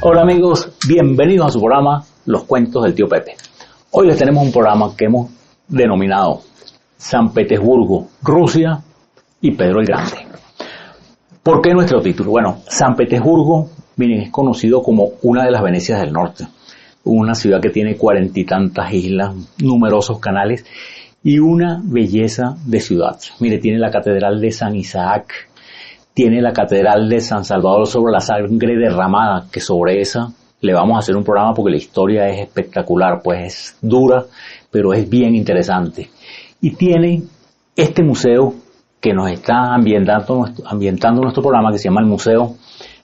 Hola amigos, bienvenidos a su programa Los Cuentos del Tío Pepe. Hoy les tenemos un programa que hemos denominado San Petersburgo, Rusia y Pedro el Grande. ¿Por qué nuestro título? Bueno, San Petersburgo, miren, es conocido como una de las Venecias del Norte. Una ciudad que tiene 40 y tantas islas, numerosos canales y una belleza de ciudad. Mire, tiene la Catedral de San Isaac, tiene la Catedral de San Salvador sobre la sangre derramada, que sobre esa le vamos a hacer un programa porque la historia es espectacular, pues es dura, pero es bien interesante. Y tiene este museo que nos está ambientando nuestro programa, que se llama el Museo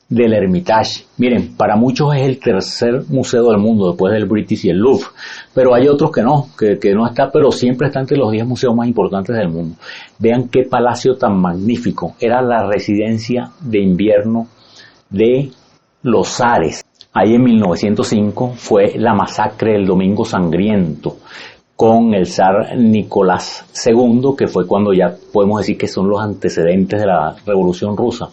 del Hermitage. Miren, para muchos es el tercer museo del mundo después del British y el Louvre, pero hay otros que no está, pero siempre está entre los 10 museos más importantes del mundo. Vean qué palacio tan magnífico. Era la residencia de invierno de los zares. Ahí en 1905 fue la masacre del Domingo Sangriento con el zar Nicolás II, que fue cuando ya podemos decir que son los antecedentes de la Revolución Rusa.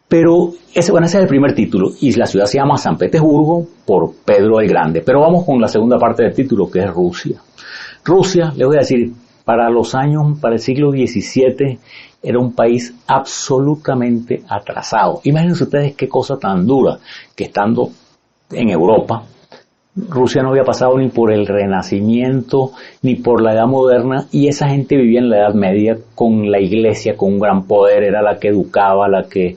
Pero ese es el primer título y la ciudad se llama San Petersburgo por Pedro el Grande. Pero vamos con la segunda parte del título, que es Rusia. Rusia, les voy a decir, para el siglo XVII era un país absolutamente atrasado. Imagínense ustedes qué cosa tan dura, que estando en Europa, Rusia no había pasado ni por el Renacimiento ni por la Edad Moderna, y esa gente vivía en la Edad Media con la Iglesia, con un gran poder, era la que educaba, la que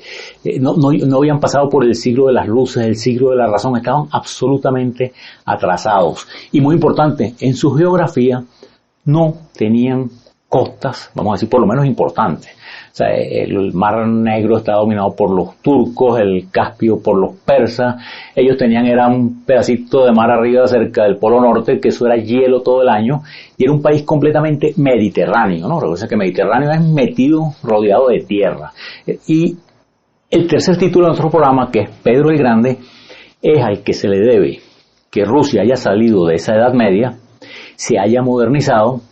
no habían pasado por el siglo de las luces, el siglo de la razón, estaban absolutamente atrasados. Y muy importante, en su geografía no tenían costas, vamos a decir, por lo menos importantes. O sea, el Mar Negro está dominado por los turcos, el Caspio por los persas. Ellos era un pedacito de mar arriba cerca del Polo Norte, que eso era hielo todo el año, y era un país completamente mediterráneo, ¿no? Recuerden que Mediterráneo es metido, rodeado de tierra. Y el tercer título de nuestro programa, que es Pedro el Grande, es al que se le debe que Rusia haya salido de esa Edad Media, se haya modernizado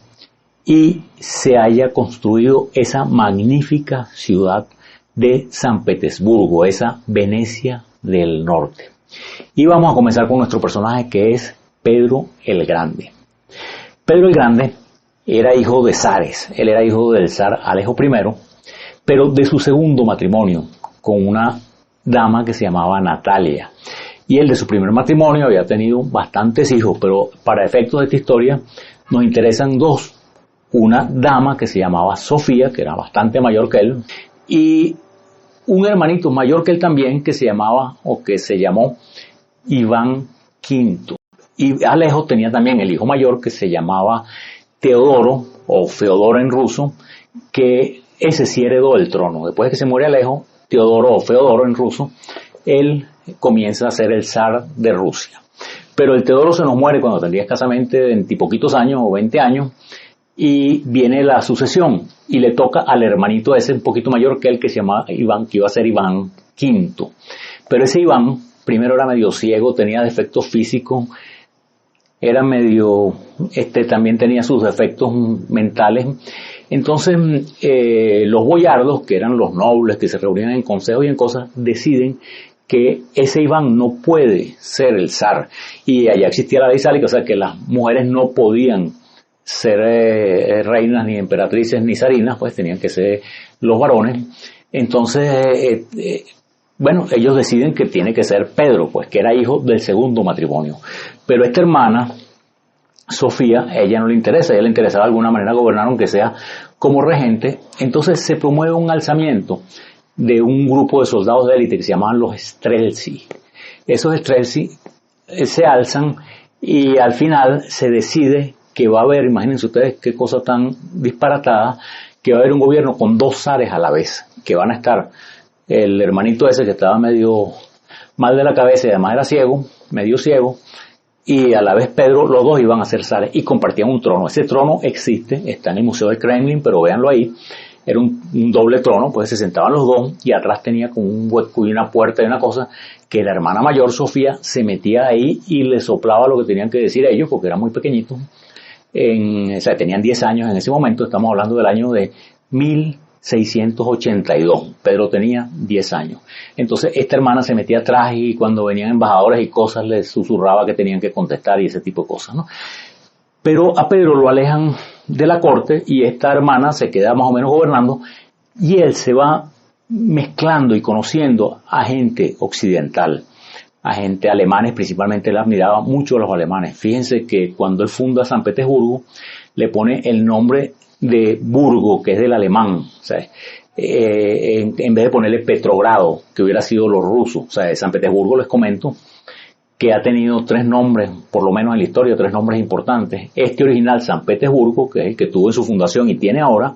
y se haya construido esa magnífica ciudad de San Petersburgo, esa Venecia del Norte. Y vamos a comenzar con nuestro personaje, que es Pedro el Grande. Pedro el Grande era hijo de zares, él era hijo del zar Alejo I, pero de su segundo matrimonio con una dama que se llamaba Natalia. Y él de su primer matrimonio había tenido bastantes hijos, pero para efectos de esta historia nos interesan dos. Una dama que se llamaba Sofía, que era bastante mayor que él, y un hermanito mayor que él también, que se llamó Iván V. Y Alejo tenía también el hijo mayor que se llamaba Teodoro, o Feodoro en ruso, que ese sí heredó el trono. Después de que se muere Alejo, Teodoro o Feodoro en ruso, él comienza a ser el zar de Rusia. Pero el Teodoro se nos muere cuando tendría escasamente 20 y poquitos años o 20 años, y viene la sucesión y le toca al hermanito ese un poquito mayor que él, que se llamaba Iván, que iba a ser Iván V. Pero ese Iván primero era medio ciego, tenía defectos físicos, era también tenía sus defectos mentales. Entonces los boyardos, que eran los nobles que se reunían en consejos y en cosas, deciden que ese Iván no puede ser el zar. Y allá existía la ley sálica, o sea que las mujeres no podían ser reinas, ni emperatrices, ni zarinas, pues tenían que ser los varones. Entonces, ellos deciden que tiene que ser Pedro, pues que era hijo del segundo matrimonio. Pero esta hermana, Sofía, a ella no le interesa, a ella le interesaba de alguna manera gobernar, aunque sea como regente. Entonces se promueve un alzamiento de un grupo de soldados de élite que se llamaban los Streltsy. Esos Streltsy se alzan y al final se decide que va a haber, imagínense ustedes qué cosa tan disparatada, que va a haber un gobierno con dos zares a la vez, que van a estar el hermanito ese que estaba medio mal de la cabeza y además era medio ciego, y a la vez Pedro, los dos iban a ser zares y compartían un trono. Ese trono existe, está en el Museo del Kremlin, pero véanlo ahí, era un doble trono, pues se sentaban los dos y atrás tenía como un hueco y una puerta y una cosa que la hermana mayor, Sofía, se metía ahí y le soplaba lo que tenían que decir ellos, porque eran muy pequeñitos. Tenían 10 años en ese momento, estamos hablando del año de 1000 1682. Pedro tenía 10 años. Entonces esta hermana se metía atrás y cuando venían embajadores y cosas les susurraba que tenían que contestar y ese tipo de cosas, ¿no? Pero a Pedro lo alejan de la corte y esta hermana se queda más o menos gobernando y él se va mezclando y conociendo a gente occidental, a gente alemanes, principalmente él admiraba mucho a los alemanes. Fíjense que cuando él funda San Petersburgo le pone el nombre de Burgo, que es del alemán, o sea, en vez de ponerle Petrogrado, que hubiera sido los rusos. O sea, San Petersburgo, les comento, que ha tenido 3 nombres, por lo menos en la historia, 3 nombres importantes. Este original, San Petersburgo, que es el que tuvo en su fundación y tiene ahora.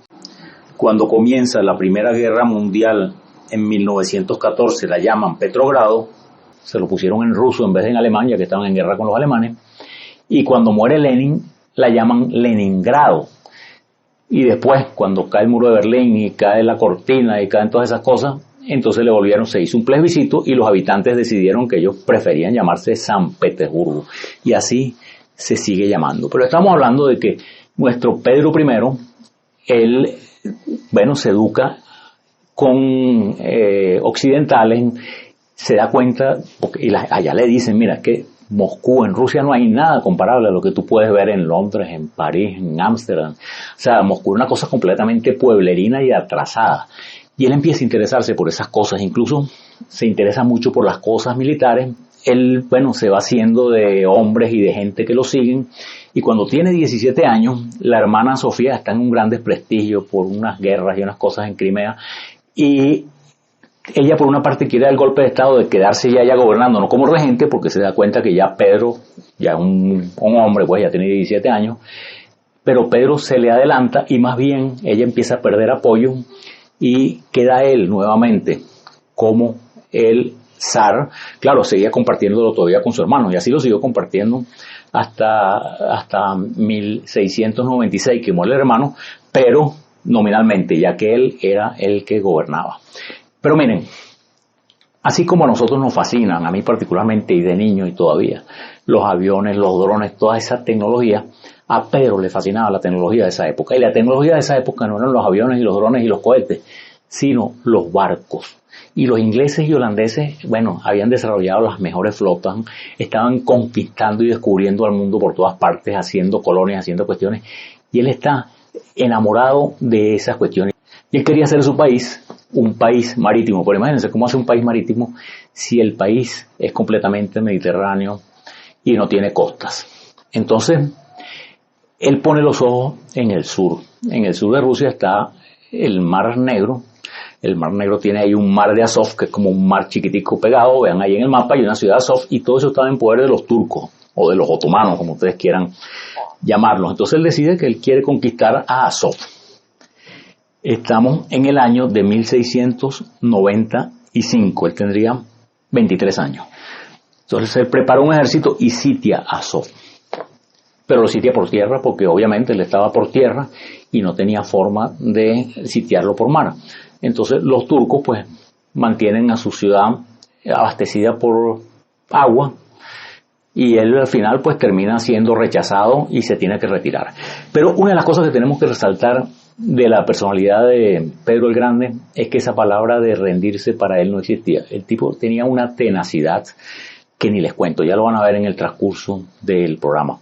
Cuando comienza la Primera Guerra Mundial en 1914, la llaman Petrogrado, se lo pusieron en ruso en vez de en alemán, ya que estaban en guerra con los alemanes. Y cuando muere Lenin, la llaman Leningrado. Y después, cuando cae el muro de Berlín y cae la cortina y caen todas esas cosas, entonces se hizo un plebiscito y los habitantes decidieron que ellos preferían llamarse San Petersburgo. Y así se sigue llamando. Pero estamos hablando de que nuestro Pedro I, él, se educa con occidentales, se da cuenta, allá le dicen, mira, que Moscú, en Rusia no hay nada comparable a lo que tú puedes ver en Londres, en París, en Ámsterdam. O sea, Moscú es una cosa completamente pueblerina y atrasada. Y él empieza a interesarse por esas cosas, incluso se interesa mucho por las cosas militares. Él, se va haciendo de hombres y de gente que lo siguen. Y cuando tiene 17 años, la hermana Sofía está en un gran desprestigio por unas guerras y unas cosas en Crimea. Y ella por una parte quiere dar el golpe de estado de quedarse ya gobernando, no como regente, porque se da cuenta que ya Pedro, ya un hombre, pues ya tiene 17 años, pero Pedro se le adelanta y más bien ella empieza a perder apoyo y queda él nuevamente como el zar. Claro, seguía compartiéndolo todavía con su hermano y así lo siguió compartiendo hasta 1696 que muere el hermano, pero nominalmente, ya que él era el que gobernaba. Pero miren, así como a nosotros nos fascinan, a mí particularmente y de niño y todavía, los aviones, los drones, toda esa tecnología, a Pedro le fascinaba la tecnología de esa época. Y la tecnología de esa época no eran los aviones y los drones y los cohetes, sino los barcos. Y los ingleses y holandeses, habían desarrollado las mejores flotas, estaban conquistando y descubriendo al mundo por todas partes, haciendo colonias, haciendo cuestiones. Y él está enamorado de esas cuestiones. Y él quería hacer su país un país marítimo. Pero imagínense cómo hace un país marítimo si el país es completamente mediterráneo y no tiene costas. Entonces, él pone los ojos en el sur. En el sur de Rusia está el Mar Negro. El Mar Negro tiene ahí un mar de Azov, que es como un mar chiquitico pegado. Vean ahí en el mapa, hay una ciudad de Azov y todo eso estaba en poder de los turcos o de los otomanos, como ustedes quieran llamarlos. Entonces él decide que él quiere conquistar a Azov. Estamos en el año de 1695, él tendría 23 años. Entonces él prepara un ejército y sitia Azov. Pero lo sitia por tierra porque obviamente él estaba por tierra y no tenía forma de sitiarlo por mar. Entonces los turcos pues mantienen a su ciudad abastecida por agua y él al final pues termina siendo rechazado y se tiene que retirar. Pero una de las cosas que tenemos que resaltar de la personalidad de Pedro el Grande es que esa palabra de rendirse para él no existía. El tipo tenía una tenacidad que ni les cuento, ya lo van a ver en el transcurso del programa.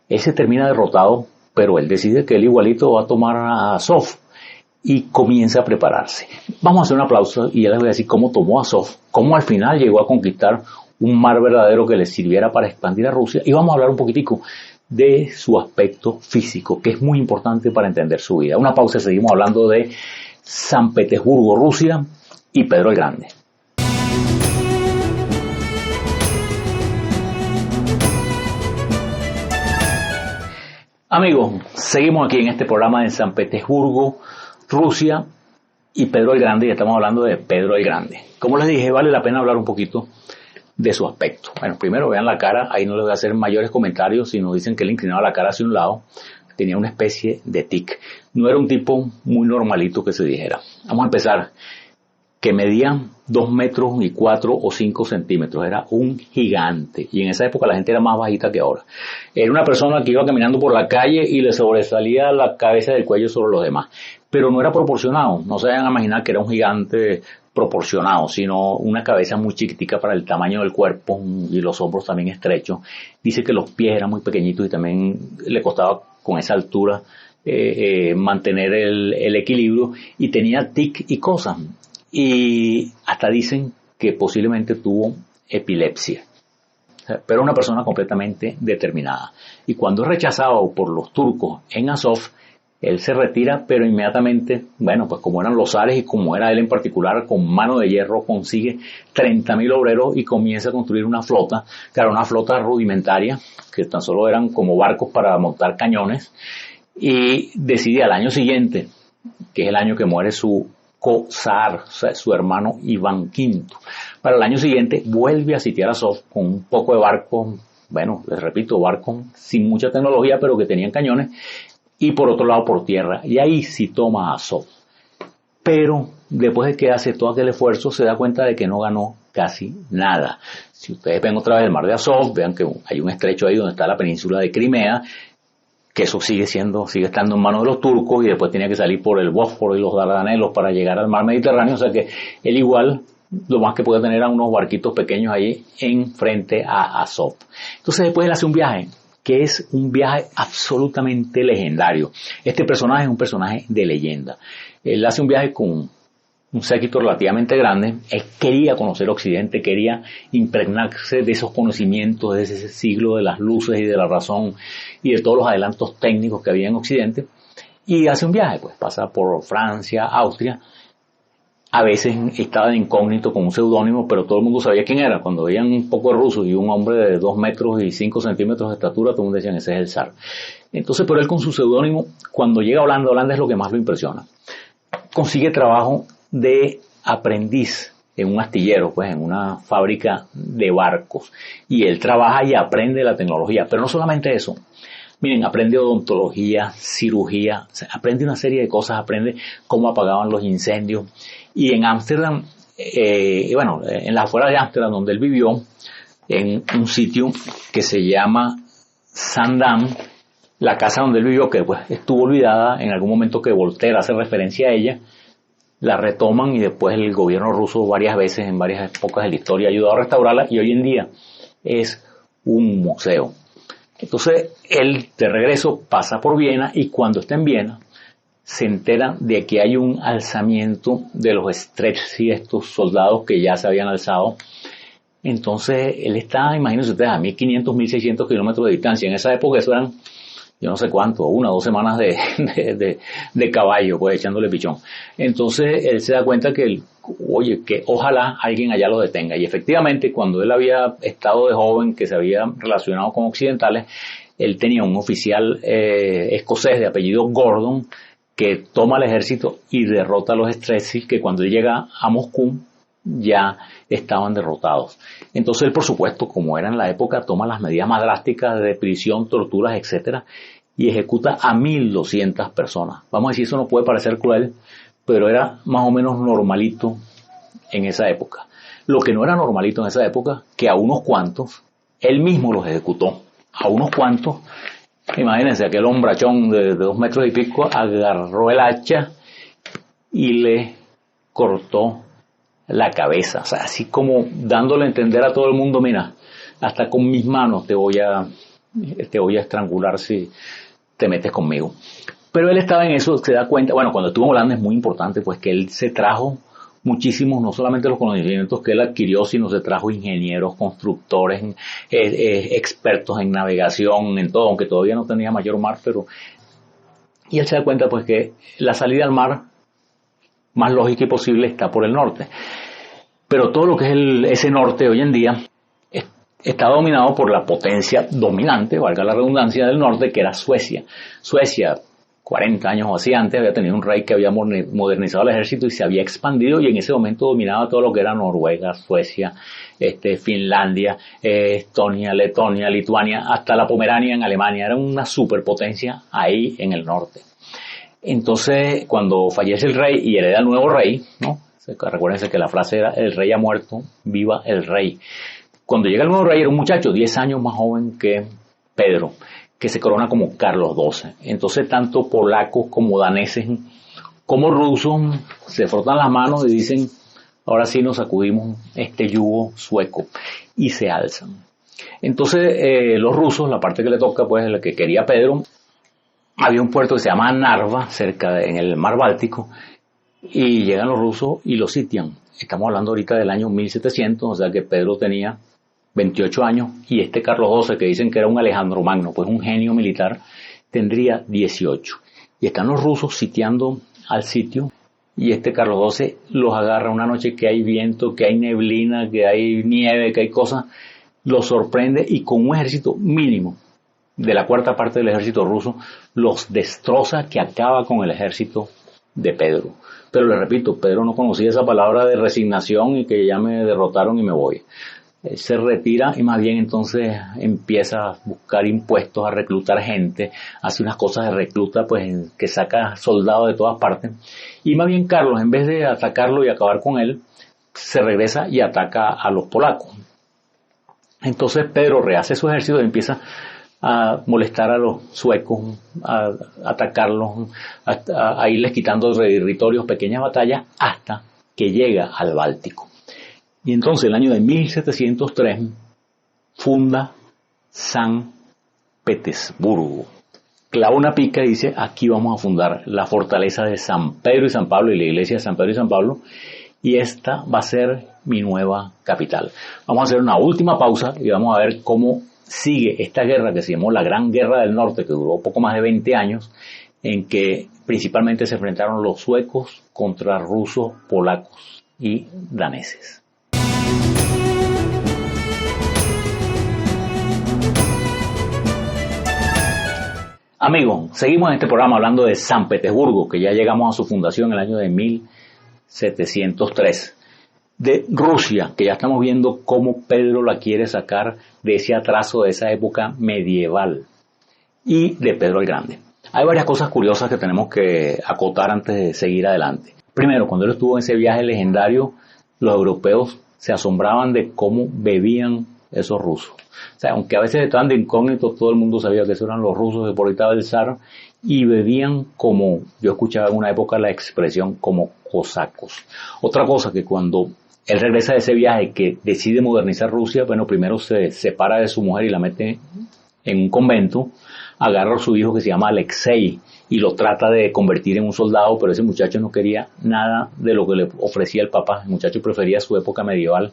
Él se termina derrotado, pero él decide que él igualito va a tomar a Azov y comienza a prepararse. Vamos a hacer un aplauso y ya les voy a decir cómo tomó Azov, cómo al final llegó a conquistar un mar verdadero que le sirviera para expandir a Rusia, y vamos a hablar un poquitico de su aspecto físico, que es muy importante para entender su vida. Una pausa y seguimos hablando de San Petersburgo, Rusia, y Pedro el Grande. Amigos, seguimos aquí en este programa de San Petersburgo, Rusia, y Pedro el Grande, y estamos hablando de Pedro el Grande. Como les dije, vale la pena hablar un poquito de su aspecto. Bueno, primero vean la cara, ahí no les voy a hacer mayores comentarios, sino dicen que él inclinaba la cara hacia un lado, tenía una especie de tic. No era un tipo muy normalito que se dijera. Vamos a empezar. que medía 2 metros y 4 o 5 centímetros. Era un gigante. Y en esa época la gente era más bajita que ahora. Era una persona que iba caminando por la calle y le sobresalía la cabeza del cuello sobre los demás. Pero no era proporcionado. No se vayan a imaginar que era un gigante proporcionado, sino una cabeza muy chiquitica para el tamaño del cuerpo y los hombros también estrechos. Dice que los pies eran muy pequeñitos y también le costaba con esa altura mantener el equilibrio, y tenía tic y cosas. Y hasta dicen que posiblemente tuvo epilepsia. Pero una persona completamente determinada. Y cuando es rechazado por los turcos en Azov, él se retira, pero inmediatamente, bueno, pues como eran los zares y como era él en particular, con mano de hierro consigue 30.000 obreros y comienza a construir una flota, claro, una flota rudimentaria, que tan solo eran como barcos para montar cañones, y decide al año siguiente, que es el año que muere su co-zar, o sea, su hermano Iván V. Para el año siguiente vuelve a sitiar Azov con un poco de barcos, bueno, les repito, barcos sin mucha tecnología, pero que tenían cañones, y por otro lado por tierra, y ahí sí toma Azov. Pero después de que hace todo aquel esfuerzo, se da cuenta de que no ganó casi nada. Si ustedes ven otra vez el mar de Azov, vean que hay un estrecho ahí donde está la península de Crimea, que eso sigue estando en manos de los turcos, y después tenía que salir por el Bósforo y los Dardanelos para llegar al mar Mediterráneo, o sea que él igual lo más que puede tener eran unos barquitos pequeños ahí en frente a Azov. Entonces después él hace un viaje, que es un viaje absolutamente legendario. Este personaje es un personaje de leyenda. Él hace un viaje con un séquito relativamente grande. Él quería conocer Occidente, quería impregnarse de esos conocimientos de ese siglo de las luces y de la razón y de todos los adelantos técnicos que había en Occidente, y hace un viaje, pues pasa por Francia, Austria. A veces estaba de incógnito con un seudónimo, pero todo el mundo sabía quién era. Cuando veían un poco de ruso y un hombre de 2 metros y 5 centímetros de estatura, todo el mundo decía, ese es el zar. Entonces, pero él con su seudónimo, cuando llega a Holanda es lo que más lo impresiona. Consigue trabajo de aprendiz en un astillero, pues en una fábrica de barcos. Y él trabaja y aprende la tecnología. Pero no solamente eso. Miren, aprende odontología, cirugía, o sea, aprende una serie de cosas, aprende cómo apagaban los incendios. Y en Ámsterdam, en las afueras de Ámsterdam, donde él vivió, en un sitio que se llama Zaandam, la casa donde él vivió, que pues estuvo olvidada en algún momento, que Voltaire hace referencia a ella, la retoman y después el gobierno ruso varias veces, en varias épocas de la historia, ayudó a restaurarla, y hoy en día es un museo. Entonces él de regreso pasa por Viena, y cuando está en Viena se entera de que hay un alzamiento de los Streltsí, estos soldados que ya se habían alzado. Entonces él está, imagínense ustedes, a 1500, 1600 kilómetros de distancia. En esa época eso eran, yo no sé cuánto, 1 o 2 semanas de caballo, pues echándole pichón. Entonces él se da cuenta que ojalá alguien allá lo detenga. Y efectivamente, cuando él había estado de joven, que se había relacionado con occidentales, él tenía un oficial escocés de apellido Gordon, que toma el ejército y derrota a los Streltsí, que cuando él llega a Moscú ya estaban derrotados. Entonces él, por supuesto, como era en la época, toma las medidas más drásticas de prisión, torturas, etcétera, y ejecuta a 1200 personas. Vamos a decir, eso no puede parecer cruel, pero era más o menos normalito en esa época. Lo que no era normalito en esa época, que a unos cuantos, él mismo los ejecutó. A unos cuantos, imagínense, aquel hombrachón de 2 metros y pico agarró el hacha y le cortó la cabeza, o sea, así como dándole a entender a todo el mundo, mira, hasta con mis manos te voy a estrangular si te metes conmigo. Pero él estaba en eso, se da cuenta, bueno, cuando estuvo en Holanda es muy importante, pues que él se trajo muchísimos, no solamente los conocimientos que él adquirió, sino se trajo ingenieros, constructores, expertos en navegación, en todo, aunque todavía no tenía mayor mar, pero... Y él se da cuenta, pues, que la salida al mar más lógica y posible está por el norte. Pero todo lo que es ese norte hoy en día está dominado por la potencia dominante, valga la redundancia, del norte, que era Suecia. Suecia, 40 años o así antes, había tenido un rey que había modernizado el ejército y se había expandido, y en ese momento dominaba todo lo que era Noruega, Suecia, Finlandia, Estonia, Letonia, Lituania, hasta la Pomerania en Alemania. Era una superpotencia ahí en el norte. Entonces, cuando fallece el rey y hereda el nuevo rey, ¿no?, Recuérdense que la frase era: el rey ha muerto, viva el rey. Cuando llega el nuevo rey era un muchacho 10 años más joven que Pedro, que se corona como Carlos XII. Entonces tanto polacos como daneses como rusos se frotan las manos y dicen: ahora sí nos sacudimos este yugo sueco, y se alzan. Entonces los rusos, la parte que le toca, pues la que quería Pedro, había un puerto que se llama Narva, en el mar Báltico, y llegan los rusos y lo sitian. Estamos hablando ahorita del año 1700, o sea que Pedro tenía 28 años, y este Carlos XII, que dicen que era un Alejandro Magno, pues un genio militar, tendría 18. Y están los rusos sitiando al sitio, y este Carlos XII los agarra una noche que hay viento, que hay neblina, que hay nieve, que hay cosas, los sorprende y con un ejército mínimo de la cuarta parte del ejército ruso los destroza, que acaba con el ejército de Pedro. Pero le repito, Pedro no conocía esa palabra de resignación y que ya me derrotaron y me voy. Él se retira y más bien entonces empieza a buscar impuestos, a reclutar gente, hace unas cosas de recluta, pues que saca soldados de todas partes. Y más bien Carlos, en vez de atacarlo y acabar con él, se regresa y ataca a los polacos. Entonces Pedro rehace su ejército y empieza a molestar a los suecos, a atacarlos, a irles quitando territorios, pequeñas batallas, hasta que llega al Báltico. Y entonces, el año de 1703, funda San Petersburgo. Clava una pica y dice: aquí vamos a fundar la fortaleza de San Pedro y San Pablo, y la iglesia de San Pedro y San Pablo, y esta va a ser mi nueva capital. Vamos a hacer una última pausa y vamos a ver cómo sigue esta guerra que se llamó la Gran Guerra del Norte, que duró poco más de 20 años, en que principalmente se enfrentaron los suecos contra rusos, polacos y daneses. Amigos, seguimos en este programa hablando de San Petersburgo, que ya llegamos a su fundación en el año de 1703. De Rusia, que ya estamos viendo cómo Pedro la quiere sacar de ese atraso de esa época medieval. Y de Pedro el Grande. Hay varias cosas curiosas que tenemos que acotar antes de seguir adelante. Primero, cuando él estuvo en ese viaje legendario, los europeos se asombraban de cómo bebían esos rusos. O sea, aunque a veces estaban de incógnitos, todo el mundo sabía que esos eran los rusos de por ahí estaba el zar, y bebían como, yo escuchaba en una época la expresión, como cosacos. Otra cosa, que cuando él regresa de ese viaje, que decide modernizar Rusia, bueno, primero se separa de su mujer y la mete en un convento, agarra a su hijo que se llama Alexei y lo trata de convertir en un soldado, pero ese muchacho no quería nada de lo que le ofrecía el papá. El muchacho prefería su época medieval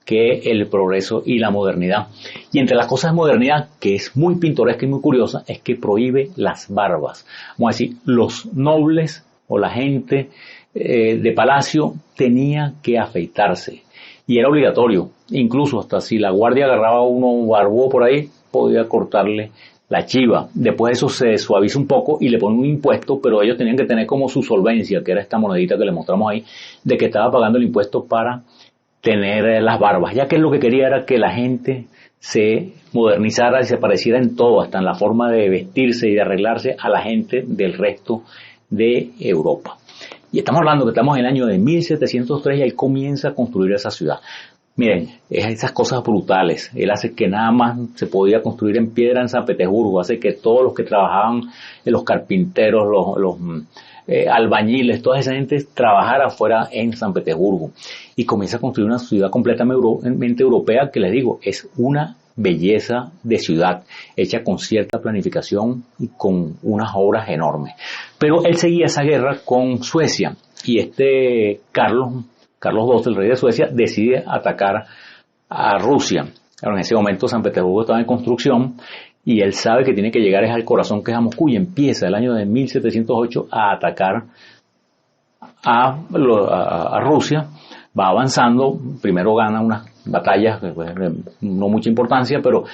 que el progreso y la modernidad. Y entre las cosas de modernidad, que es muy pintoresca y muy curiosa, es que prohíbe las barbas. Vamos a decir, los nobles o la gente de palacio tenía que afeitarse. Y era obligatorio. Incluso hasta si la guardia agarraba a uno barbudo por ahí, podía cortarle la chiva. Después eso se suaviza un poco y le ponen un impuesto, pero ellos tenían que tener como su solvencia, que era esta monedita que les mostramos ahí, de que estaba pagando el impuesto para tener las barbas, ya que lo que quería era que la gente se modernizara y se pareciera en todo, hasta en la forma de vestirse y de arreglarse a la gente del resto de Europa. Y estamos hablando que estamos en el año de 1703 y él comienza a construir esa ciudad. Miren, esas cosas brutales. Él hace que nada más se podía construir en piedra en San Petersburgo, hace que todos los que trabajaban, los carpinteros, los albañiles, toda esa gente trabajara fuera en San Petersburgo. Y comienza a construir una ciudad completamente europea, que les digo, es una belleza de ciudad, hecha con cierta planificación y con unas obras enormes. Pero él seguía esa guerra con Suecia, y Carlos II, el rey de Suecia, decide atacar a Rusia. Ahora, en ese momento San Petersburgo estaba en construcción y él sabe que tiene que llegar al corazón, que es a Moscú, y empieza el año de 1708 a atacar a Rusia. Va avanzando, primero gana unas batallas, no mucha importancia, pero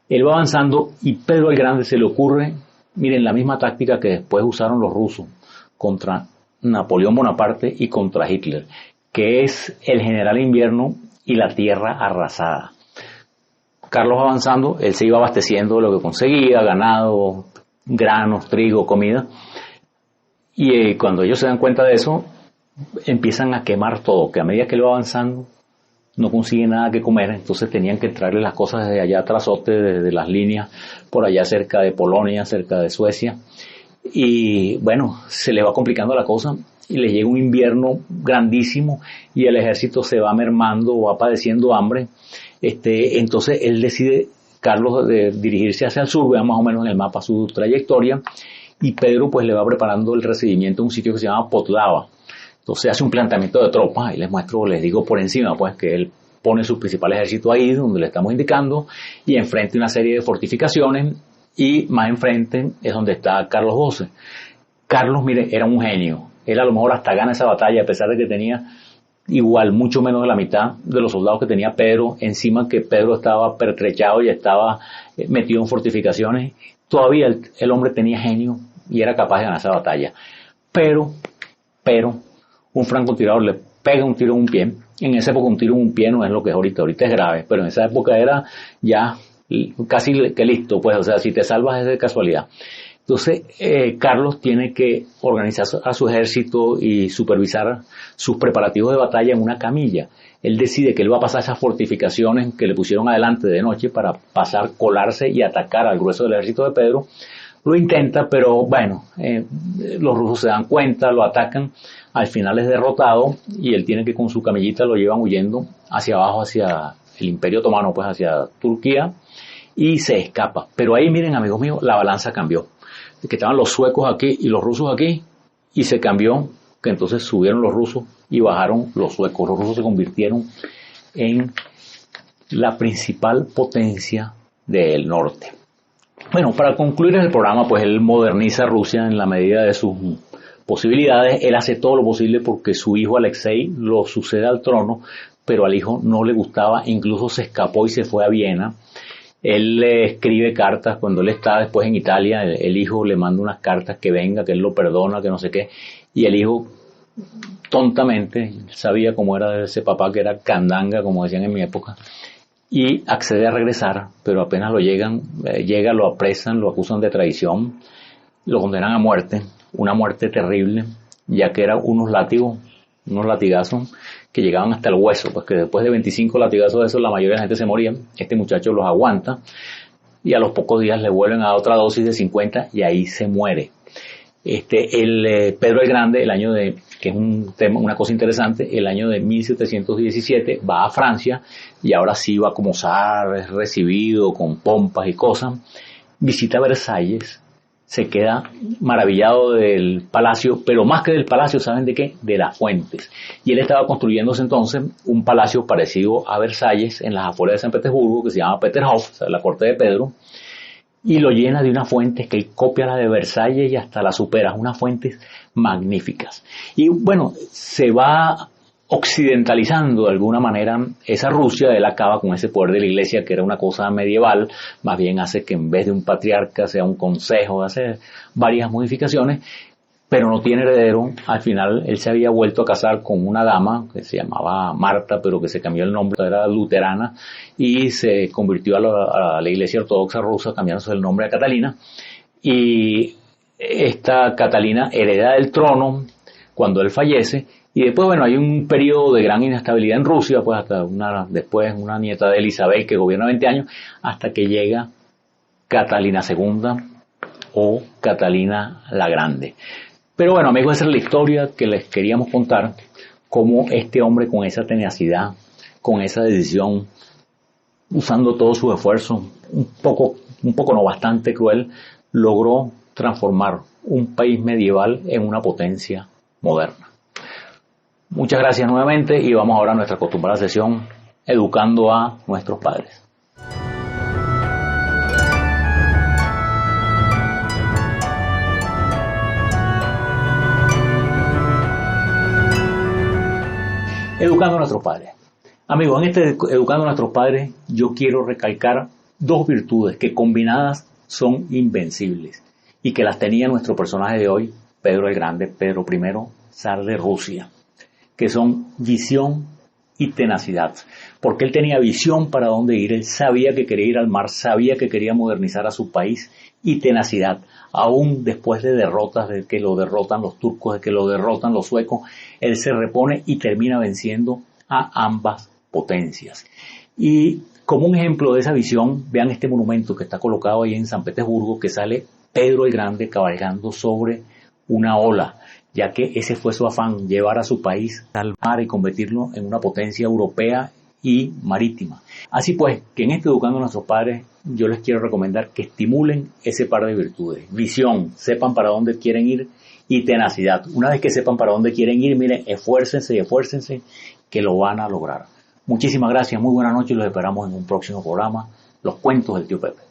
él va avanzando y Pedro el Grande se le ocurre, miren, la misma táctica que después usaron los rusos contra Napoleón Bonaparte y contra Hitler, que es el general invierno y la tierra arrasada. Carlos avanzando, él se iba abasteciendo de lo que conseguía, ganado, granos, trigo, comida, y cuando ellos se dan cuenta de eso, empiezan a quemar todo, que a medida que él va avanzando no consiguen nada que comer, entonces tenían que traerle las cosas desde allá atrasote, desde las líneas, por allá cerca de Polonia, cerca de Suecia, y bueno, se le va complicando la cosa, y le llega un invierno grandísimo, y el ejército se va mermando, va padeciendo hambre, entonces él decide, Carlos, de dirigirse hacia el sur, vean más o menos en el mapa su trayectoria, y Pedro pues le va preparando el recibimiento en un sitio que se llama Potlava. Entonces hace un planteamiento de tropas, y les muestro, les digo por encima, pues que él pone su principal ejército ahí, donde le estamos indicando, y enfrente una serie de fortificaciones, y más enfrente es donde está Carlos XII. Carlos, mire, era un genio. Él a lo mejor hasta gana esa batalla, a pesar de que tenía igual mucho menos de la mitad de los soldados que tenía Pedro, encima que Pedro estaba pertrechado y estaba metido en fortificaciones. Todavía el hombre tenía genio y era capaz de ganar esa batalla. Pero, un francotirador le pega un tiro en un pie. En esa época un tiro en un pie no es lo que es ahorita es grave, pero en esa época era ya casi que listo, pues, o sea, si te salvas es de casualidad. Entonces, Carlos tiene que organizar a su ejército y supervisar sus preparativos de batalla en una camilla. Él decide que él va a pasar esas fortificaciones que le pusieron adelante de noche para pasar, colarse y atacar al grueso del ejército de Pedro. Lo intenta, pero bueno, los rusos se dan cuenta, lo atacan, al final es derrotado y él tiene que con su camillita lo llevan huyendo hacia abajo, hacia el Imperio Otomano, pues hacia Turquía, y se escapa. Pero ahí miren, amigos míos, la balanza cambió. Que estaban los suecos aquí y los rusos aquí, y se cambió, que entonces subieron los rusos y bajaron los suecos. Los rusos se convirtieron en la principal potencia del norte. Bueno, para concluir el programa, pues él moderniza Rusia en la medida de sus posibilidades. Él hace todo lo posible porque su hijo Alexei lo suceda al trono, pero al hijo no le gustaba, incluso se escapó y se fue a Viena. Él le escribe cartas cuando él está después en Italia, el hijo le manda unas cartas que venga, que él lo perdona, que no sé qué, y el hijo tontamente sabía cómo era ese papá, que era candanga, como decían en mi época, y accede a regresar, pero apenas llega, lo apresan, lo acusan de traición, lo condenan a muerte, una muerte terrible, ya que eran unos latigazos que llegaban hasta el hueso, pues que después de 25 latigazos de esos la mayoría de la gente se moría. Este muchacho los aguanta y a los pocos días le vuelven a dar otra dosis de 50 y ahí se muere. Pedro el Grande, que es una cosa interesante, el año de 1717 va a Francia y ahora sí va como zar, es recibido con pompas y cosas, visita Versalles, se queda maravillado del palacio, pero más que del palacio, ¿saben de qué? De las fuentes. Y él estaba construyéndose entonces un palacio parecido a Versalles en las afueras de San Petersburgo, que se llama Peterhof, o sea, la corte de Pedro, y lo llena de unas fuentes que él copia la de Versalles y hasta la supera, unas fuentes magníficas. Y bueno, se va occidentalizando de alguna manera esa Rusia. Él acaba con ese poder de la iglesia que era una cosa medieval, más bien hace que en vez de un patriarca sea un consejo, hace varias modificaciones, pero no tiene heredero. Al final él se había vuelto a casar con una dama que se llamaba Marta, pero que se cambió el nombre, era luterana, y se convirtió a la iglesia ortodoxa rusa, cambiándose el nombre a Catalina, y esta Catalina hereda el trono cuando él fallece. Y después, bueno, hay un periodo de gran inestabilidad en Rusia, pues hasta después una nieta de Elizabeth que gobierna 20 años, hasta que llega Catalina II o Catalina la Grande. Pero bueno, amigos, esa es la historia que les queríamos contar, cómo este hombre con esa tenacidad, con esa decisión, usando todo su esfuerzo, un poco no bastante cruel, logró transformar un país medieval en una potencia moderna. Muchas gracias nuevamente y vamos ahora a nuestra acostumbrada sesión Educando a nuestros padres. Educando a nuestros padres. Amigos, en Educando a nuestros padres yo quiero recalcar dos virtudes que combinadas son invencibles y que las tenía nuestro personaje de hoy, Pedro el Grande, Pedro I, zar de Rusia, que son visión y tenacidad, porque él tenía visión para dónde ir, él sabía que quería ir al mar, sabía que quería modernizar a su país, y tenacidad, aún después de derrotas, de que lo derrotan los turcos, de que lo derrotan los suecos, él se repone y termina venciendo a ambas potencias. Y como un ejemplo de esa visión, vean este monumento que está colocado ahí en San Petersburgo, que sale Pedro el Grande cabalgando sobre una ola, ya que ese fue su afán, llevar a su país al mar y convertirlo en una potencia europea y marítima. Así pues, que en este Educando a Nuestros Padres, yo les quiero recomendar que estimulen ese par de virtudes: visión, sepan para dónde quieren ir, y tenacidad. Una vez que sepan para dónde quieren ir, miren, esfuércense y esfuércense, que lo van a lograr. Muchísimas gracias, muy buenas noches y los esperamos en un próximo programa, Los Cuentos del Tío Pepe.